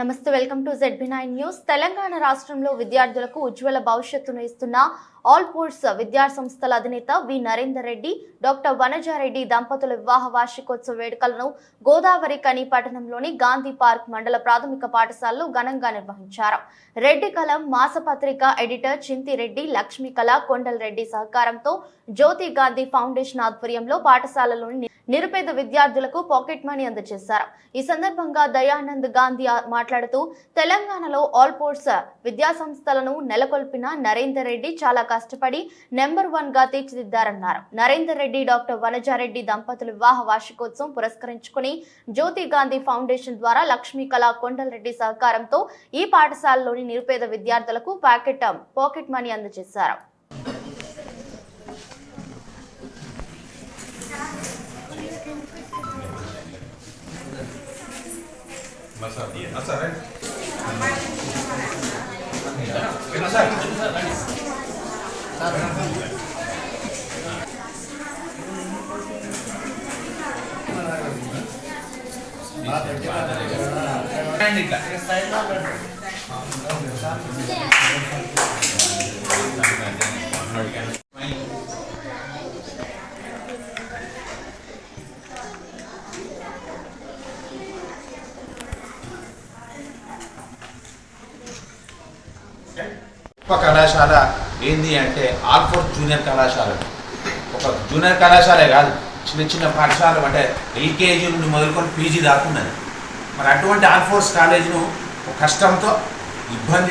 నమస్తే, welcome to ZB9 news. Telangana రాష్ట్రంలో విద్యార్థులకు ఉజ్వల భవిష్యత్తును ఇస్తున్న ఆల్ పోర్ట్స్ విద్యా సంస్థల అధినేత వి నరేందర్ రెడ్డి, డాక్టర్ వనజారెడ్డి దంపతుల వివాహ వార్షికోత్సవ వేడుకలను గోదావరి కని పట్టణంలోని గాంధీ పార్క్ మండల ప్రాథమిక పాఠశాలలో ఘనంగా నిర్వహించారు. రెడ్డి కలం మాసపత్రిక ఎడిటర్ చింతిరెడ్డి, లక్ష్మీ కళ కొండల్ రెడ్డి సహకారంతో జ్యోతి గాంధీ ఫౌండేషన్ ఆధ్వర్యంలో పాఠశాలలోని నిరుపేద విద్యార్థులకు పాకెట్ మనీ అందజేశారు. ఈ సందర్భంగా దయానంద్ గాంధీ మాట్లాడుతూ, తెలంగాణలో ఆల్ పోర్ట్స్ విద్యా సంస్థలను నెలకొల్పిన నరేందర్ రెడ్డి చాలా కష్టపడి నెంబర్ 1 గా తీర్చిదిద్దారన్నారు. నరేందర్ రెడ్డి, డాక్టర్ వనజారెడ్డి దంపతుల వివాహ వార్షికోత్సవం పురస్కరించుకుని జ్యోతి గాంధీ ఫౌండేషన్ ద్వారా లక్ష్మీ కళ కొండల్ రెడ్డి సహకారంతో ఈ పాఠశాలలోని నిరుపేద విద్యార్థులకు పాకెట్ మనీ అందజేశారు. కళాశాల ఏంది అంటే ఆల్ ఫోర్స్ జూనియర్ కళాశాల. ఒక జూనియర్ కళాశాలే కాదు, చిన్న చిన్న పాఠశాలలు అంటే ఎల్కేజీ నుండి మొదలుకొని పీజీ దాకున్నది. మరి అటువంటి ఆల్ ఫోర్స్ కాలేజీను కష్టంతో ఇబ్బంది